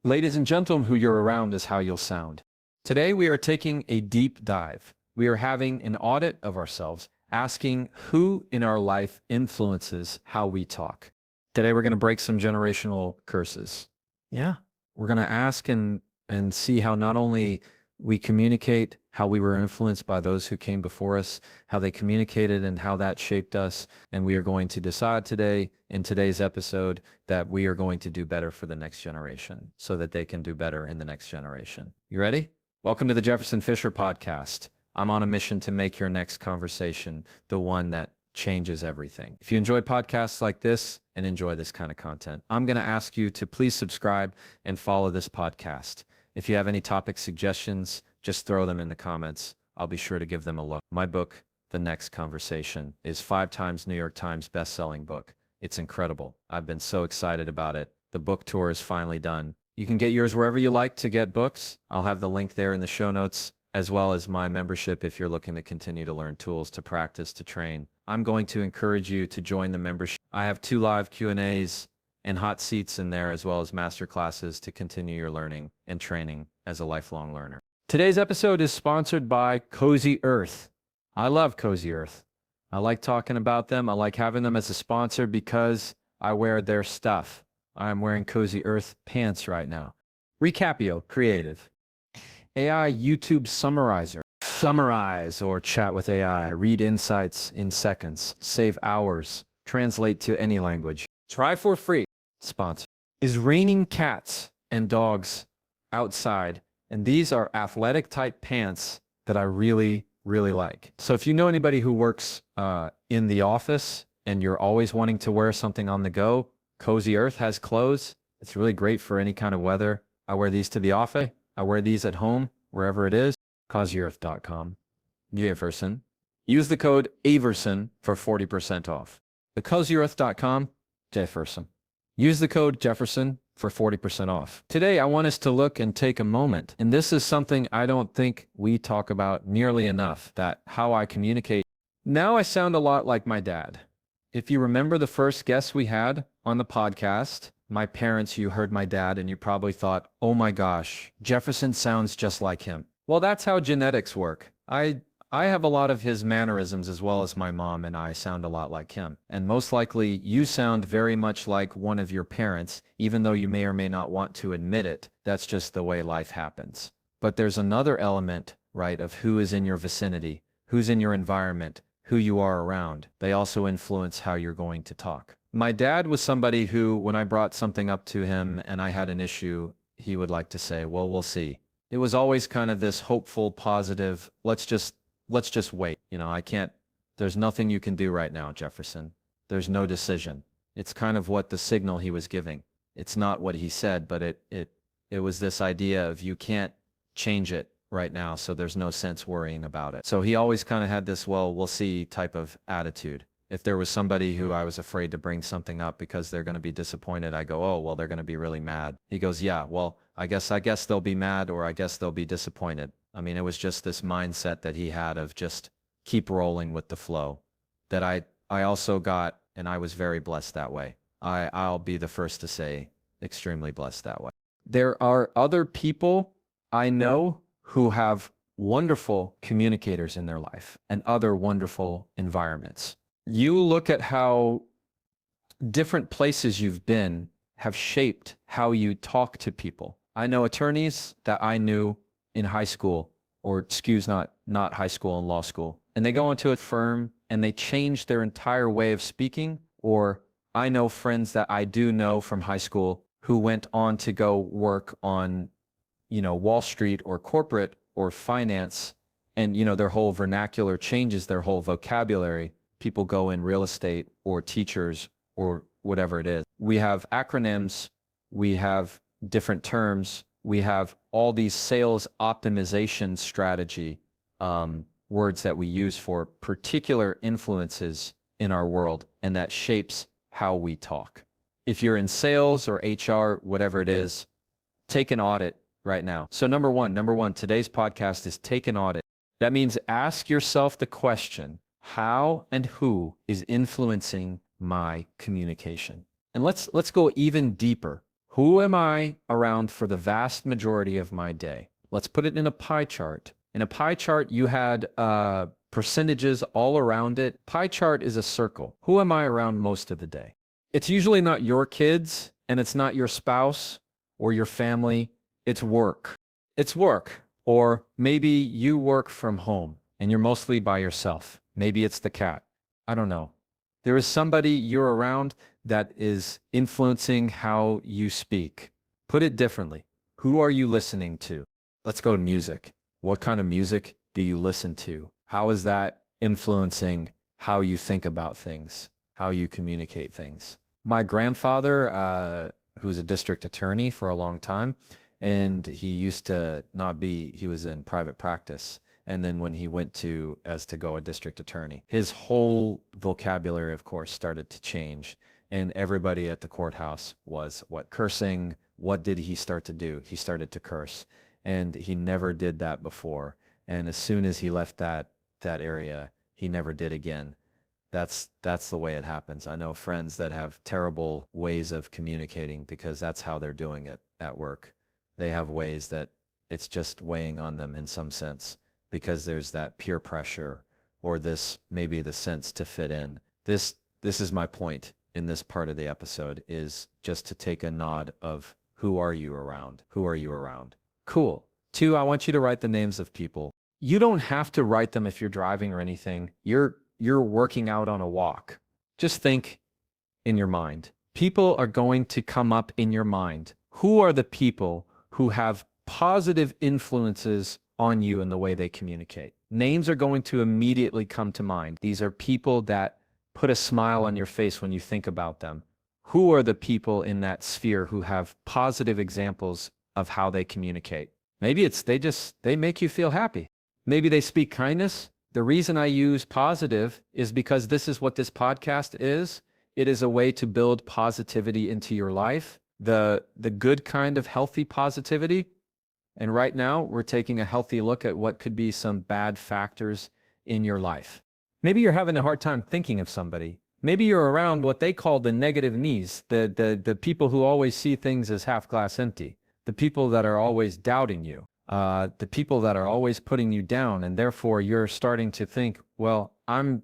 Ladies and gentlemen, who you're around is how you'll sound. Today we are taking a deep dive. We are having an audit of ourselves, asking who in our life influences how we talk. Today we're going to break some generational curses. Yeah, we're going to ask and see how not only we communicate, how we were influenced by those who came before us, how they communicated and how that shaped us. And we are going to decide today, in today's episode, that we are going to do better for the next generation so that they can do better in the next generation. You ready? Welcome to the Jefferson Fisher podcast. I'm on a mission to make your next conversation the one that changes everything. If you enjoy podcasts like this and enjoy this kind of content, I'm going to ask you to please subscribe and follow this podcast. If you have any topic suggestions, just throw them in the comments. I'll be sure to give them a look. My book, The Next Conversation, is 5 times New York Times best-selling book. It's incredible. I've been so excited about it. The book tour is finally done. You can get yours wherever you like to get books. I'll have the link there in the show notes, as well as my membership if you're looking to continue to learn tools, to practice, to train. I'm going to encourage you to join the membership. I have 2 live Q&As and hot seats in there, as well as master classes to continue your learning and training as a lifelong learner. Today's episode is sponsored by Cozy Earth. I love Cozy Earth. I like talking about them. I like having them as a sponsor because I wear their stuff. I'm wearing Cozy Earth pants right now. Recapio Creative. AI YouTube Summarizer. Summarize or chat with AI. Read insights in seconds. Save hours. Translate to any language. Try for free. Sponsor is raining cats and dogs outside. And these are athletic type pants that I really like. So if you know anybody who works in the office and you're always wanting to wear something on the go, Cozy Earth has clothes. It's really great for any kind of weather. I wear these to the office. I wear these at home, wherever it is. CozyEarth.com. Jefferson. Use the code Averson for 40% off. The CozyEarth.com. Jefferson. Use the code Jefferson for 40% off. Today, I want us to look and take a moment. And this is something I don't think we talk about nearly enough, that how I communicate. Now I sound a lot like my dad. If you remember the first guest we had on the podcast, my parents, you heard my dad and you probably thought, oh my gosh, Jefferson sounds just like him. Well, that's how genetics work. I have a lot of his mannerisms as well as my mom, and I sound a lot like him. And most likely you sound very much like one of your parents, even though you may or may not want to admit it. That's just the way life happens. But there's another element, right, of who is in your vicinity, who's in your environment, who you are around. They also influence how you're going to talk. My dad was somebody who, when I brought something up to him and I had an issue, he would like to say, well, we'll see. It was always kind of this hopeful, positive, let's just wait. You know, there's nothing you can do right now, Jefferson. There's no decision. It's kind of what the signal he was giving. It's not what he said, but it was this idea of you can't change it right now, so there's no sense worrying about it. So he always kind of had this, well, we'll see type of attitude. If there was somebody who I was afraid to bring something up because they're going to be disappointed, I go, oh, well, they're going to be really mad. He goes, yeah, well, I guess they'll be mad, or I guess they'll be disappointed. I mean, it was just this mindset that he had of just keep rolling with the flow that I also got, and I was very blessed that way. I'll be the first to say extremely blessed that way. There are other people I know who have wonderful communicators in their life and other wonderful environments. You look at how different places you've been have shaped how you talk to people. I know attorneys that I knew in high school, or not high school and law school, and they go into a firm and they change their entire way of speaking. Or I know friends that I do know from high school who went on to go work on, Wall Street or corporate or finance, and, their whole vernacular changes, their whole vocabulary. People go in real estate or teachers or whatever it is. We have acronyms, we have different terms, we have all these sales optimization strategy words that we use for particular influences in our world, and that shapes how we talk. If you're in sales or HR, whatever it is, take an audit right now. So number one, today's podcast is take an audit. That means ask yourself the question, how and who is influencing my communication? And let's go even deeper. Who am I around for the vast majority of my day? Let's put it in a pie chart. In a pie chart, you had percentages all around it. Pie chart is a circle. Who am I around most of the day? It's usually not your kids, and it's not your spouse or your family. It's work. It's work. Or maybe you work from home and you're mostly by yourself. Maybe it's the cat. I don't know. There is somebody you're around that is influencing how you speak. Put it differently. Who are you listening to? Let's go to music. What kind of music do you listen to? How is that influencing how you think about things, how you communicate things? My grandfather, who was a district attorney for a long time, and he used to not be, he was in private practice. And then when he went to go a district attorney, his whole vocabulary, of course, started to change. And everybody at the courthouse was cursing. What did he start to do? He started to curse. And he never did that before. And as soon as he left that area, he never did again. That's the way it happens. I know friends that have terrible ways of communicating because that's how they're doing it at work. They have ways that it's just weighing on them in some sense because there's that peer pressure or this maybe the sense to fit in. This is my point in this part of the episode, is just to take a nod of who are you around? Who are you around? Cool. 2, I want you to write the names of people. You don't have to write them if you're driving or anything. You're working out on a walk. Just think in your mind. People are going to come up in your mind. Who are the people who have positive influences on you in the way they communicate? Names are going to immediately come to mind. These are people that put a smile on your face when you think about them. Who are the people in that sphere who have positive examples of how they communicate? Maybe it's they make you feel happy. Maybe they speak kindness. The reason I use positive is because this is what this podcast is. It is a way to build positivity into your life, the good kind of healthy positivity. And right now, we're taking a healthy look at what could be some bad factors in your life. Maybe you're having a hard time thinking of somebody. Maybe you're around what they call the negative knees, the people who always see things as half glass empty, the people that are always doubting you, the people that are always putting you down, and therefore you're starting to think, well, I'm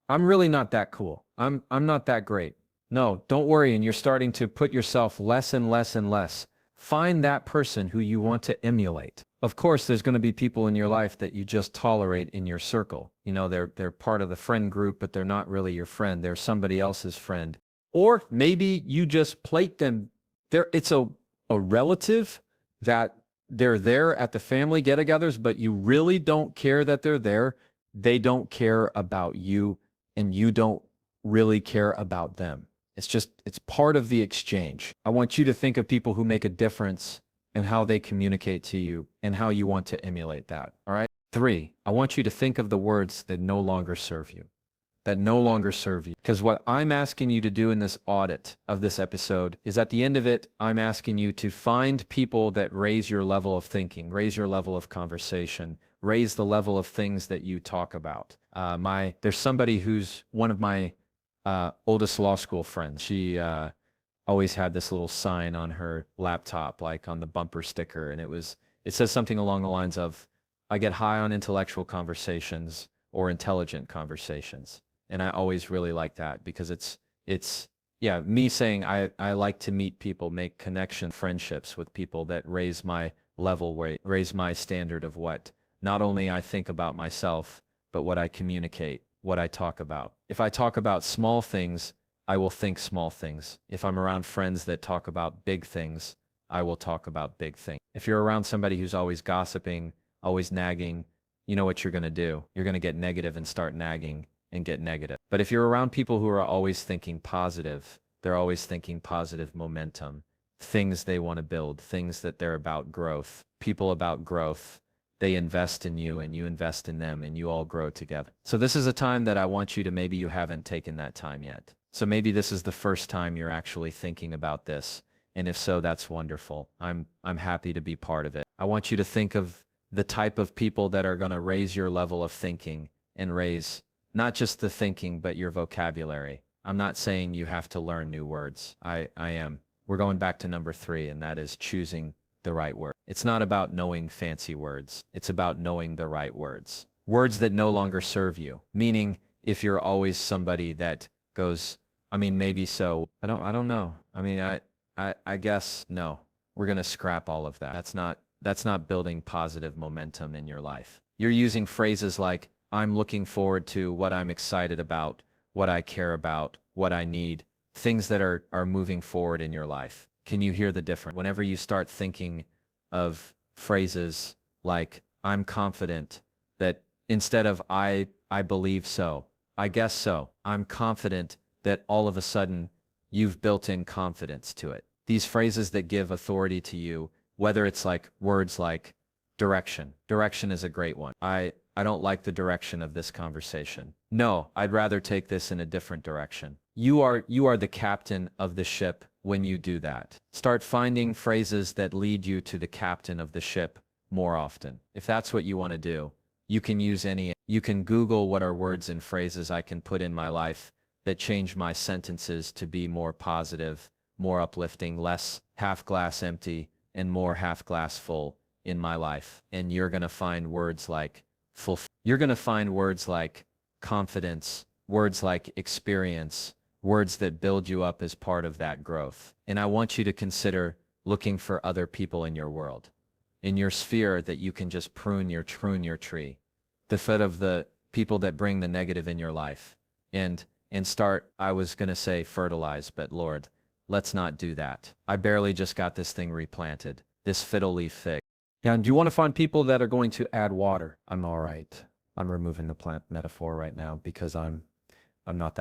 really not that cool. I'm not that great. No, don't worry, and you're starting to put yourself less and less and less. Find that person who you want to emulate. Of course, there's going to be people in your life that you just tolerate in your circle. You know, they're part of the friend group, but they're not really your friend. They're somebody else's friend. Or maybe you just plate them. It's a relative that they're there at the family get-togethers, but you really don't care that they're there. They don't care about you, and you don't really care about them. It's part of the exchange. I want you to think of people who make a difference and how they communicate to you and how you want to emulate that. All right. 3, I want you to think of the words that no longer serve you, Because what I'm asking you to do in this audit of this episode is at the end of it, I'm asking you to find people that raise your level of thinking, raise your level of conversation, raise the level of things that you talk about. There's somebody who's one of my oldest law school friends. She always had this little sign on her laptop, like on the bumper sticker, and it says something along the lines of, I get high on intellectual conversations or intelligent conversations. And I always really like that because it's me saying I like to meet people, make connection, friendships with people that raise my level, raise my standard of what not only I think about myself, but what I communicate, what I talk about. If I talk about small things, I will think small things. If I'm around friends that talk about big things, I will talk about big things. If you're around somebody who's always gossiping, always nagging, you know what you're going to do. You're going to get negative and start nagging and get negative. But if you're around people who are always thinking positive, they're always thinking positive momentum, things they want to build, things that they're about growth, people about growth, they invest in you and you invest in them and you all grow together. So this is a time that I want you to, maybe you haven't taken that time yet. So maybe this is the first time you're actually thinking about this. And if so, that's wonderful. I'm happy to be part of it. I want you to think of the type of people that are going to raise your level of thinking and raise not just the thinking, but your vocabulary. I'm not saying you have to learn new words. I am We're going back to number 3, and that is choosing the right word. It's not about knowing fancy words. It's about knowing the right words. Words that no longer serve you. Meaning, if you're always somebody that goes, I mean, maybe so. I don't know. I mean, I guess no. We're going to scrap all of that. That's not building positive momentum in your life. You're using phrases like, I'm looking forward to, what I'm excited about, what I care about, what I need, things that are moving forward in your life. Can you hear the difference? Whenever you start thinking of phrases like, I'm confident, that instead of I believe so, I guess so, I'm confident, that all of a sudden you've built in confidence to it. These phrases that give authority to you, whether it's like words like direction. Direction is a great one. I don't like the direction of this conversation. No, I'd rather take this in a different direction. You are the captain of the ship when you do that. Start finding phrases that lead you to the captain of the ship more often. If that's what you want to do, you can use any. You can Google what are words and phrases I can put in my life that change my sentences to be more positive, more uplifting, less half glass empty, and more half glass full in my life. And you're going to find words like you're going to find words like confidence, words like experience, words that build you up as part of that growth. And I want you to consider looking for other people in your world, in your sphere, that you can just prune your tree, instead of the people that bring the negative in your life. And start, I was going to say fertilize, but Lord, let's not do that. I barely just got this thing replanted, this fiddle leaf fig. Yeah, and do you want to find people that are going to add water? I'm all right. I'm removing the plant metaphor right now because I'm not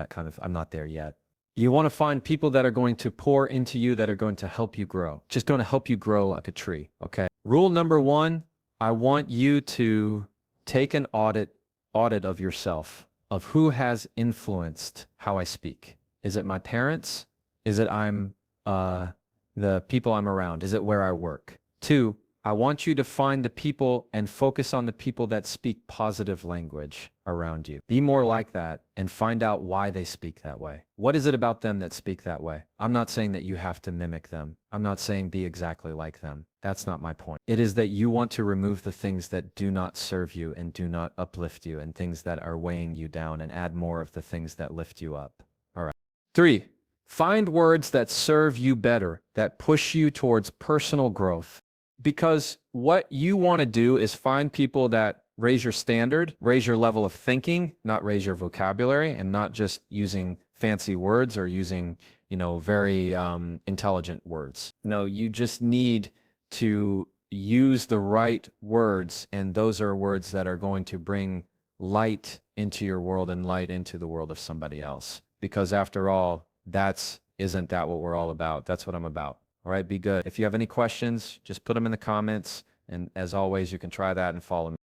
there yet. You want to find people that are going to pour into you, that are going to help you grow. Just going to help you grow like a tree, okay? Rule number 1, I want you to take an audit of yourself, of who has influenced how I speak. Is it my parents? Is it the people I'm around? Is it where I work? 2, I want you to find the people and focus on the people that speak positive language around you. Be more like that and find out why they speak that way. What is it about them that speak that way? I'm not saying that you have to mimic them. I'm not saying be exactly like them. That's not my point. It is that you want to remove the things that do not serve you and do not uplift you, and things that are weighing you down, and add more of the things that lift you up. All right. 3, find words that serve you better, that push you towards personal growth. Because what you want to do is find people that raise your standard, raise your level of thinking, not raise your vocabulary, and not just using fancy words or using, very intelligent words. No, you just need to use the right words, and those are words that are going to bring light into your world and light into the world of somebody else. Because after all, isn't that what we're all about? That's what I'm about. All right, be good. If you have any questions, just put them in the comments. And as always, you can try that and follow me.